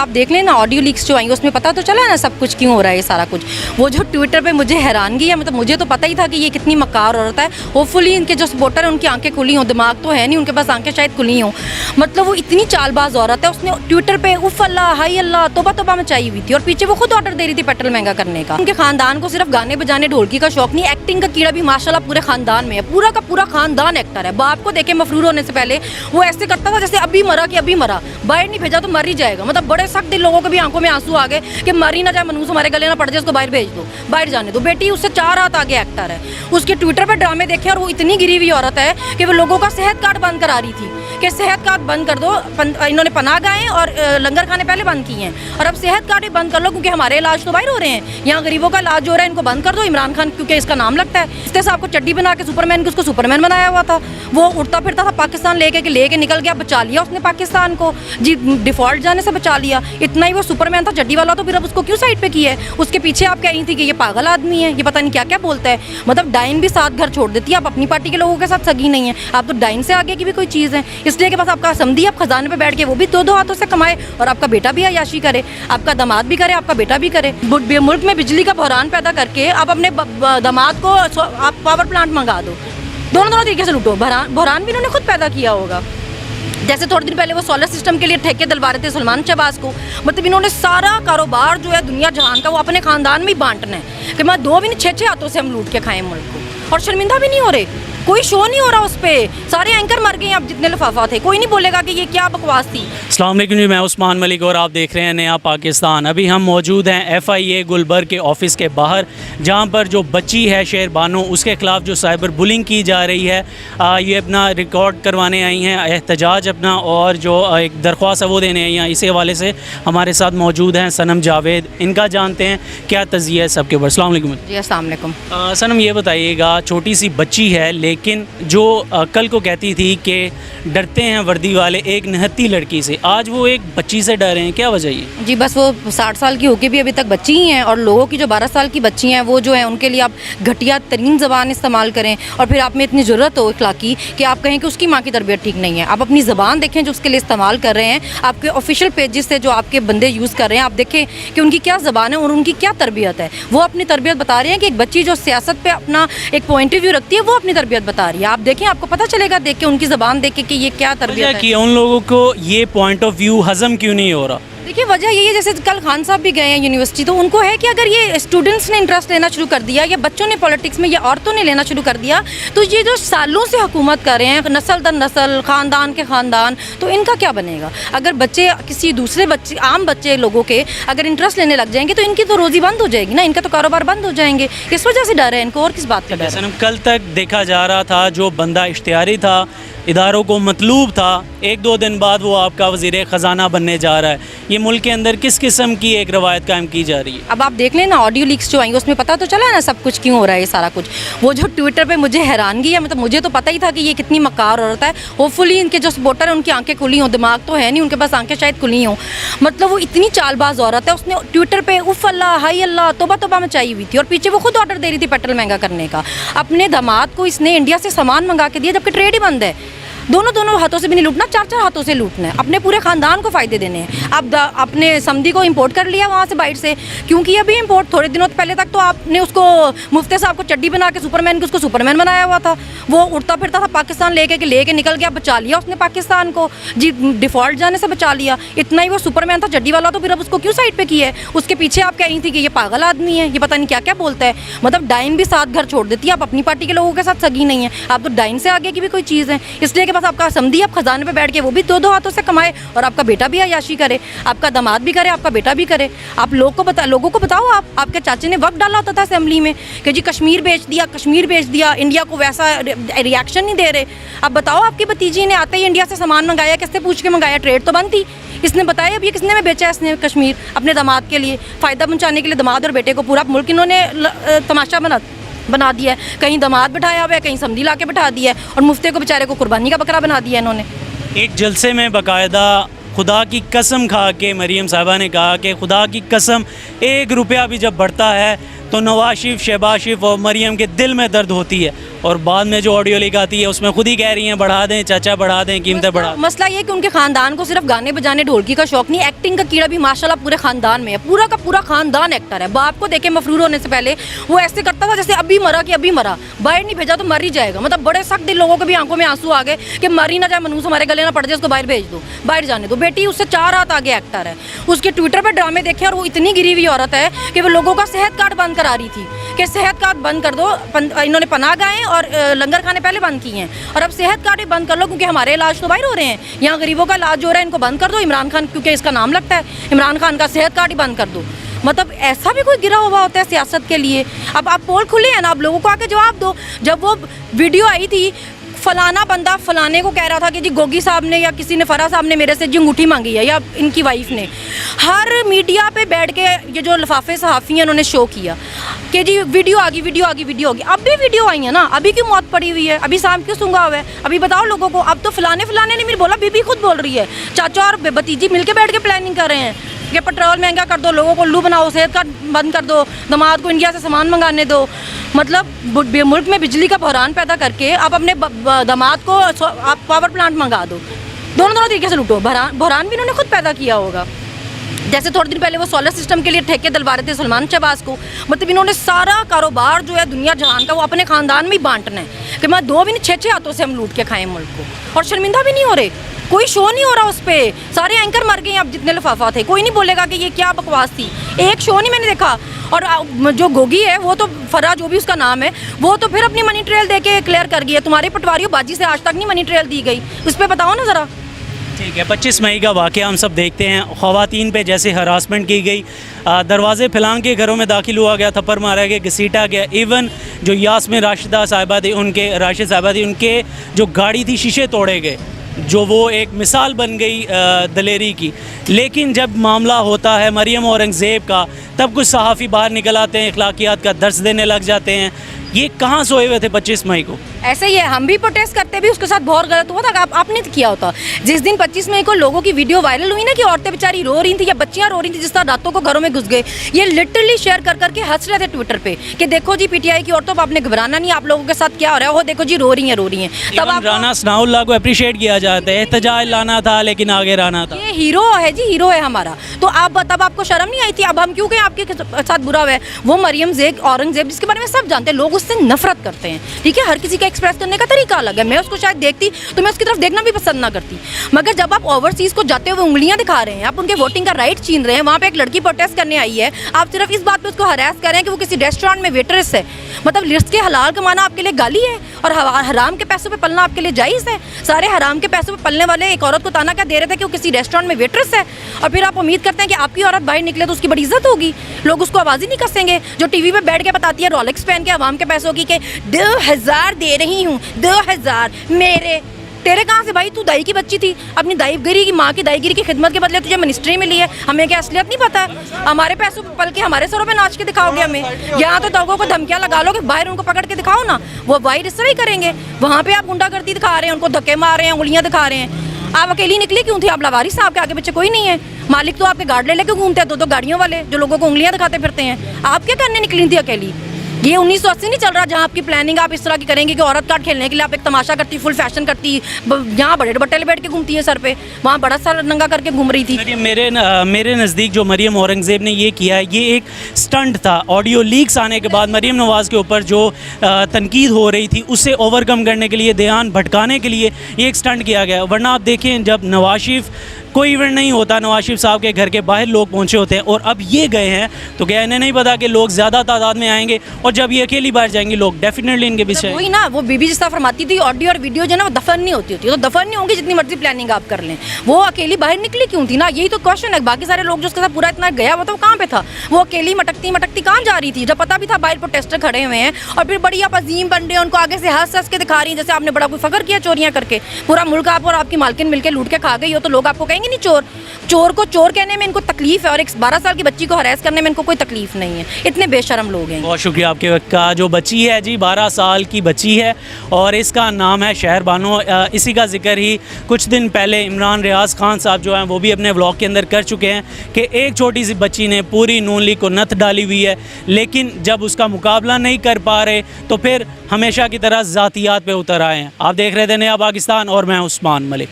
आप देख लें ना ऑडियो लीक्स जो आई उसमें पता तो चला ना सब कुछ क्यों हो रहा है ये सारा कुछ। वो जो ट्विटर पे मुझे हैरानगी है, मतलब मुझे तो पता ही था कि ये कितनी मक्कार औरत है। होपफुली इनके जो सपोर्टर हैं उनकी आंखें खुली हों, दिमाग तो है नहीं उनके पास, आंखें शायद खुली हों। मतलब वो इतनी चालबाज औरत है, उसने ट्विटर पे उफ अल्लाह हाई अल्लाह तोबा तोबा मचाई हुई थी और पीछे वो खुद ऑर्डर दे रही थी पेट्रोल महंगा करने का। उनके खानदान को सिर्फ गाने बजाने ढोलकी का शौक नहीं, एक्टिंग का कीड़ा भी माशाल्लाह पूरे खानदान में है। पूरा का पूरा खानदान एक्टर है। बाप को देखे मफरूर होने से पहले वो ऐसे करता था जैसे अभी मरा कि अभी मरा, बाहर नहीं भेजा तो मर ही जाएगा। मतलब बड़े सख्त दिल लोगों के भी आंखों में आंसू आ गए कि मर ही ना जाए, मनूस हमारे गले ना पड़ जाए, उसको बाहर भेज दो, बाहर जाने दो। बेटी उससे 4 हाथ आगे एक्टर है। उसके ट्विटर पर ड्रामे देखे और वो इतनी गिरी हुई औरत है कि वो लोगों का सेहत कार्ड बंद करा रही थी कि सेहत कार्ड बंद कर दो। इन्होंने पनाह गाहें और लंगर खाने पहले बंद किए हैं और अब सेहत कार्ड भी बंद कर लो क्योंकि हमारे इलाज तो बाहर हो रहे हैं, यहाँ गरीबों का इलाज हो रहा है, इनको बंद कर दो। इमरान खान क्योंकि इसका नाम लगता है, इसके साहब को चड्डी बना के सुपरमैन की उसको सुपरमैन बनाया हुआ था। वो उड़ता फिरता था पाकिस्तान लेके निकल गया, बचा लिया उसने पाकिस्तान को जी, डिफॉल्ट जाने से बचा लिया। इतना ही वो सुपरमैन था चड्डी वाला, तो फिर अब उसको क्यों साइड पे किया है? उसके पीछे आप कह रही थी कि ये पागल आदमी है, ये पता नहीं क्या क्या बोलता है। मतलब डाइन भी 7 घर छोड़ देती है। आप अपनी पार्टी के लोगों के साथ सगी नहीं है, आप तो डाइन से आगे की भी कोई चीज़ है। इसलिए कि बस आपका समझी आप खजाने पे बैठ के वो भी 2-2 हाथों से कमाए और आपका बेटा भी अय्याशी करे, आपका दामाद भी करे, आपका बेटा भी करे। मुल्क में बिजली का बहरान पैदा करके आप अपने दामाद को आप पावर प्लांट मंगा दो, दोनों तरीके से लूटो। बहरान भी इन्होंने खुद पैदा किया होगा। जैसे थोड़े दिन पहले वो सोलर सिस्टम के लिए ठेके दिलवा रहे थे सलमान शहबाज को। मतलब इन्होंने सारा कारोबार जो है दुनिया जहान का वो अपने खानदान में ही बांटना है कि मैं 2 भी नहीं 6-6 हाथों से हम लूट के खाएं मुल्क को, और शर्मिंदा भी नहीं हो रहे। कोई शो नहीं हो रहा उस पर, सारे एंकर मर गए। अब जितने लिफाफा थे कोई नहीं बोलेगा कि ये क्या बकवास थी। अस्सलाम वालेकुम जी, मैं उस्मान मलिक और आप देख रहे हैं नया पाकिस्तान। अभी हम मौजूद हैं FIA गुलबर्ग के ऑफिस के बाहर, जहां पर जो बच्ची है शेर बानो, उसके ख़िलाफ़ जो साइबर बुलिंग की जा रही है, ये अपना रिकॉर्ड करवाने आई हैं, एहतजाज अपना, और जो एक दरख्वास्त है वो देने आई हैं। इसी हवाले से हमारे साथ मौजूद हैं सनम जावेद। इनका जानते हैं क्या तज़िया है सबके ऊपर। अस्सलाम वालेकुम जी। अस्सलाम वालेकुम। सनम ये बताइएगा, छोटी सी बच्ची है लेकिन जो कल को कहती थी कि डरते हैं वर्दी वाले एक निहत्ती लड़की से, आज वो एक बच्ची से डर रहे हैं, क्या वजह ये? जी बस वो 60 साल की होके भी अभी तक बच्ची ही हैं, और लोगों की जो 12 साल की बच्ची हैं वो जो है उनके लिए आप घटिया तरीन ज़बान इस्तेमाल करें, और फिर आप में इतनी ज़रूरत हो इखलाकी कि आप कहें कि उसकी माँ की तरबियत ठीक नहीं है। आप अपनी ज़बान देखें जो उसके लिए इस्तेमाल कर रहे हैं, आपके ऑफिशियल पेजेस से जो आपके बंदे यूज़ कर रहे हैं, आप देखें कि उनकी क्या ज़बान है और उनकी क्या तरबियत है। वो अपनी तरबियत बता रहे हैं कि एक बच्ची जो सियासत पर अपना एक पॉइंट ऑफ व्यू रखती है वो अपनी तरबियत बता रही है। आप देखें, आपको पता चलेगा देख के उनकी ज़बान देख के कि ये क्या तरबियत है। कि उन लोगों को ये पॉइंट ऑफ व्यू हज़म क्यों नहीं हो रहा? देखिए वजह यही है, जैसे कल खान साहब भी गए हैं यूनिवर्सिटी, तो उनको है कि अगर ये स्टूडेंट्स ने इंटरेस्ट लेना शुरू कर दिया या बच्चों ने पॉलिटिक्स में या औरतों ने लेना शुरू कर दिया, तो ये जो सालों से हुकूमत कर रहे हैं नस्ल दर नस्ल, ख़ानदान के ख़ानदान, तो इनका क्या बनेगा? अगर बच्चे किसी दूसरे बच्चे, आम बच्चे लोगों के अगर इंटरेस्ट लेने लग जाएंगे तो इनकी तो रोज़ी बंद हो जाएगी ना, इनका तो कारोबार बंद हो जाएंगे। इस वजह से डर है इनको, और किस बात का डर है? कल तक देखा जा रहा था जो बंदा इश्तिहारी था, इदारों को मतलूब था, 1-2 दिन बाद वो आपका वज़ीर ख़जाना बनने जा रहा है। ये मुल्क के अंदर किस किस्म की एक रवायत कायम की जा रही है? अब आप देख लें ना ऑडियो लीक्स जो आई उसमें पता तो चला ना सब कुछ क्यों हो रहा है ये सारा कुछ। वो जो ट्विटर पे मुझे हैरानगी है, मतलब मुझे तो पता ही था कि ये कितनी मक्कार औरत है। होपफुली इनके जो सपोर्टर हैं उनकी आंखें खुली हों, दिमाग तो है नहीं उनके पास, आंखें शायद खुली हों। मतलब वो इतनी चालबाज औरत है, उसने ट्विटर पे उफ अल्लाह हाई अल्लाह तोबा तोबा मचाई हुई थी और पीछे वो खुद ऑर्डर दे रही थी पेट्रोल महंगा करने का। अपने दामाद को इसने इंडिया से सामान मंगा के दिया जबकि ट्रेड ही बंद है। दोनों हाथों से भी नहीं लूटना, 4-4 हाथों से लूटना है, अपने पूरे ख़ानदान को फ़ायदे देने हैं। आप अपने समधी को इंपोर्ट कर लिया वहाँ से बाहर से, क्योंकि अभी इंपोर्ट थोड़े दिनों पहले तक तो आपने उसको मुफ्ती साहब को चड्डी बना के सुपरमैन की उसको सुपरमैन बनाया हुआ था। वो उड़ता फिरता था पाकिस्तान लेके निकल गया, बचा लिया उसने पाकिस्तान को जी, डिफ़ॉल्ट जाने से बचा लिया। इतना ही वो सुपरमैन था चड्डी वाला, तो फिर अब उसको क्यों साइड पर किया है? उसके पीछे आप कह रही थी कि ये पागल आदमी है, ये पता नहीं क्या क्या बोलता है। मतलब डाइन भी 7 घर छोड़ देती है। आप अपनी पार्टी के लोगों के साथ सगी नहीं है, आप तो डाइन से आगे की भी कोई चीज़ है। इसलिए कि बस आपका समझी आप खजाने पे बैठ के वो भी 2-2 हाथों से कमाए और आपका बेटा भी अय्याशी करे, आपका दामाद भी करे, आपका बेटा भी करे। आप लोगों को बताओ, आपके चाचे ने वक्त डाला होता था असेंबली में कि जी कश्मीर बेच दिया, इंडिया को वैसा रिएक्शन नहीं दे रहे। अब बताओ, आपकी भतीजी ने आते ही इंडिया से सामान मंगाया, किससे पूछ के मंगाया? ट्रेड तो बंद थी। इसने बताया अब ये किसने में बेचा है? इसने कश्मीर अपने दामाद के लिए फ़ायदा पहुँचाने के लिए, दामाद और बेटे को पूरा मुल्क इन्होंने तमाशा बना दिया है। कहीं दामाद बिठाया हुआ है, कहीं समधी ला के बिठा दिया है, और मुफ्ती को बेचारे को कुर्बानी का बकरा बना दिया इन्होंने। एक जलसे में बाकायदा खुदा की कसम खा के मरीम साहिबा ने कहा कि खुदा की कसम 1 रुपया भी जब बढ़ता है तो नवाज शरीफ, शहबाज शरीफ और मरीम के दिल में दर्द होती है, और बाद में जो ऑडियो लीक आती है उसमें खुद ही कह रही हैं बढ़ा दें चाचा, बढ़ा दें, कीमतें बढ़ा दें। मसला ये कि उनके खानदान को सिर्फ गाने बजाने ढोलकी का शौक नहीं, एक्टिंग का कीड़ा भी माशाल्लाह पूरे खानदान में है। पूरा का पूरा खानदान एक्टर है। बाप को देखे मफरूर होने से पहले वो ऐसे करता था जैसे अभी मरा कि अभी मरा, बाहर नहीं भेजा तो मर ही जाएगा। मतलब बड़े सख्त दिल लोगों के भी आंखों में आंसू आ गए कि मर ही ना जाए, मनूस हमारे गले ना पड़ जाए, उसको बाहर भेज दो, बाहर जाने दो। बेटी उससे 4 हाथ आगे एक्टर है। उसके ट्विटर पर ड्रामे देखे और वो इतनी गिरी हुई औरत है कि वो लोगों का सेहत कार्ड बंद करा रही थी कि सेहत कार्ड बंद कर दो। इन्होंने पनाह गाहें और लंगर खाने पहले बंद किए हैं और अब सेहत कार्ड भी बंद कर लो क्योंकि हमारे इलाज तो बाहर हो रहे हैं, यहाँ गरीबों का इलाज जो हो रहा है इनको बंद कर दो। इमरान खान क्योंकि इसका नाम लगता है, इमरान खान का सेहत कार्ड ही बंद कर दो। मतलब ऐसा भी कोई गिरा हुआ होता है सियासत के लिए? अब आप पोल खुले हैं ना, आप लोगों को आके जवाब दो। जब वो वीडियो आई थी फलाना बंदा फलाने को कह रहा था कि जी गोगी साहब ने या किसी ने फरा साहब ने मेरे से जी अंगूठी मांगी है या इनकी वाइफ ने, हर मीडिया पे बैठ के ये जो लिफाफे सहाफ़ी हैं उन्होंने शो किया कि जी वीडियो आ गई, वीडियो आ गई, वीडियो आ गई। अब भी वीडियो आई है ना, अभी क्यों मौत पड़ी हुई है, अभी शाम क्यों सूंघा हुआ है? अभी बताओ लोगों को। अब तो फलाने ने मेरे बोला, बीबी खुद बोल रही है, चाचा और भतीजी मिलके बैठ के प्लानिंग कर रहे हैं कि पेट्रोल महंगा कर दो, लोगों को उल्लू बनाओ, सेहत कार्ड बंद कर दो, दामाद को इंडिया से सामान मंगाने दो। मतलब मुल्क में बिजली का बहरान पैदा करके आप अपने दामाद को आप पावर प्लांट मंगा दो। दोनों तरीके से लूटो। बहरान भी इन्होंने खुद पैदा किया होगा। जैसे थोड़े दिन पहले वो सोलर सिस्टम के लिए ठेके दिलवा रहे थे सलमान शहबाज को। मतलब इन्होंने सारा कारोबार जो है दुनिया जहान का वो अपने खानदान में ही बांटना है कि मैं 2 भी नहीं 6 हाथों से हम लूट के खाएं मुल्क को। और शर्मिंदा भी नहीं हो रहे, कोई शो नहीं हो रहा उस पर। सारे एंकर मर गए अब जितने लिफाफा थे, कोई नहीं बोलेगा कि ये क्या बकवास थी। एक शो नहीं मैंने देखा। और जो गोगी है वो तो फरा जो भी उसका नाम है वो तो फिर अपनी मनी ट्रेल दे के क्लियर कर गई है। तुम्हारे पटवारियों बाजी से आज तक नहीं मनी ट्रेल दी गई, उस पर बताओ ना ज़रा। ठीक है, 25 मई का वाक़या हम सब देखते हैं। ख़वातीन पे जैसे हरासमेंट की गई, दरवाजे फैलान के घरों में दाखिल हुआ गया, थप्पड़ मारा गया, घसीटा गया। इवन जो यास्मीन राशिदा साहिबा थी उनके जो गाड़ी थी शीशे तोड़े गए, जो वो एक मिसाल बन गई दलेरी की। लेकिन जब मामला होता है मरियम औरंगज़ेब का, तब कुछ सहाफ़ी बाहर निकल आते हैं, अखलाकियात का दर्स देने लग जाते हैं। ये कहाँ सोए हुए थे 25 मई को? ऐसे ही है, हम भी प्रोटेस्ट करते भी, उसके साथ बहुत गलत हुआ था। आपने तो किया होता। जिस दिन 25 मई को लोगों की वीडियो वायरल हुई ना कि औरतें बेचारी रो रही थी या बच्चियां रो रही थी जिस तरह रातों को घरों में घुस गए, ये लिटरली शेयर कर करके हंस रहे थे ट्विटर पे कि देखो जी पीटीआई की औरतों, आपने घबराना नहीं, आप लोगों के साथ क्या हो रहा है, वो देखो जी रो रही हैं। तब राना सनाउल्लाह को अप्रिशिएट किया जाता है, एहतजाज लाना था लेकिन आगे राना था। ये हीरो है जी, हीरो है हमारा। तो आप तब आपको शर्म नहीं आई थी? अब हम क्यों कहें आपके साथ बुरा हुआ है? वो मरियम औरंगजेब जिसके बारे में सब जानते हैं, लोग उससे नफरत करते हैं। ठीक है, हर किसी का एक्सप्रेस करने का तरीका अलग है। मैं उसको शायद देखती तो मैं उसकी तरफ देखना भी पसंद ना करती, मगर जब आप ओवरसीज को जाते हुए उंगलियां दिखा रहे हैं, आप उनके वोटिंग का राइट छीन रहे हैं, वहाँ पे एक लड़की प्रोटेस्ट करने आई है, आप सिर्फ इस बात पे उसको हरास कर रहे हैं कि वो किसी रेस्टोरेंट में वेटरेस है। मतलब लिस्ट के हलाल कमाना आपके लिए गाली है और हराम के पैसों पे पलना आपके लिए जायज़ है? सारे हराम के पैसों पे पलने वाले एक औरत को ताना क्या दे रहे थे कि वो किसी रेस्टोरेंट में वेटरेस है, और फिर आप उम्मीद करते हैं कि आपकी औरत बाहर निकले तो उसकी बड़ी इज्जत होगी, लोग उसको आवाज़ ही नहीं कसेंगे। जो टीवी पे बैठ के बताती है रोलेक्स पहन के अवाम के पैसों की कि 2000 दे रही हूँ, 2000 मेरे, तेरे कहाँ से भाई? तू दाई की बच्ची थी, अपनी दाईगिरी की माँ की दाईगिरी की खिदमत के बदले तुझे मिनिस्ट्री मिली है। हमें क्या असलियत नहीं पता है? हमारे पैसों पे पल के हमारे सरों पे नाच के दिखाओगे हमें? यहाँ तो लोगों को धमकियाँ लगा लो कि बाहर उनको पकड़ के दिखाओ ना, वो बाहर इस तरह ही करेंगे। वहाँ पे आप गुंडागर्दी दिखा रहे हैं, उनको धक्के मार रहे हैं, उंगलियाँ दिखा रहे हैं। आप अकेली निकली क्यों थी? आप लावारिस, आपके आगे पीछे कोई नहीं है। मालिक तो आपके गार्ड ले लेके घूमते हैं, 2-2 गाड़ियों वाले जो लोगों को उंगलियाँ दिखाते फिरते हैं। आप क्या करने निकली थी अकेली? ये 1980 नहीं चल रहा जहाँ आपकी प्लानिंग आप इस तरह की करेंगे कि औरत कार्ड खेलने के लिए आप एक तमाशा करती, फुल फैशन करती, यहाँ बड़े बट्टे बैठ के घूमती है सर पे, वहाँ बड़ा सा नंगा करके घूम रही थी। मेरे नज़दीक जो मरियम औरंगज़ेब ने ये किया है, ये एक स्टंट था। ऑडियो लीक्स आने के बाद मरियम नवाज़ के ऊपर जो तनकीद हो रही थी उससे ओवरकम करने के लिए, ध्यान भटकाने के लिए ये एक स्टंट किया गया। वरना आप देखें जब नवाज शरीफ कोई इवेंट नहीं होता, नवाज शरीफ साहब के घर के बाहर लोग पहुंचे होते हैं, और अब ये गए हैं तो क्या इन्हें नहीं पता कि लोग ज़्यादा तादाद में आएंगे, और जब ये अकेली बाहर जाएंगे लोग डेफिनेटली इनके पीछे। वही ना, वो बीबी जिस तरह फरमाती थी ऑडियो और वीडियो जो है ना वो दफन नहीं होती तो दफन नहीं होंगी जितनी मर्जी प्लानिंग आप कर लें। वो अकेली बाहर निकली क्यों थी ना, यही तो क्वेश्चन है। बाकी सारे लोग जो उसके साथ पूरा इतना गया वो तो कहाँ पे था? वो अकेली मटकती कहाँ जा रही थी जब पता भी था बाहर प्रोटेस्टर खड़े हुए हैं, और फिर बड़ी आप अजीम बन रहे हैं, उनको आगे से हंस हंस के दिखा रही है जैसे आपने बड़ा कोई फखर किया चोरियाँ करके। पूरा मुल्क आप और आपकी मालकिन मिलकर लूट के खा गई हो तो लोग आपको कहेंगे कहेंगे नहीं चोर, चोर को चोर कहने में इनको तकलीफ है और एक 12 साल की बच्ची को हरास करने में इनको कोई तकलीफ नहीं है। इतने बेशरम लोग हैं। बहुत शुक्रिया आपके वक्त का। जो बच्ची है जी 12 साल की बच्ची है और इसका नाम है शहर बानो। इसी का जिक्र ही कुछ दिन पहले इमरान रियाज खान साहब जो हैं वो भी अपने व्लॉग के अंदर कर चुके हैं कि एक छोटी सी बच्ची ने पूरी नून लीग को नथ डाली हुई है, लेकिन जब उसका मुकाबला नहीं कर पा रहे तो फिर हमेशा की तरह ज़ातियात पे उतर आए हैं। आप देख रहे थे नया पाकिस्तान और मैं उस्मान मलिक।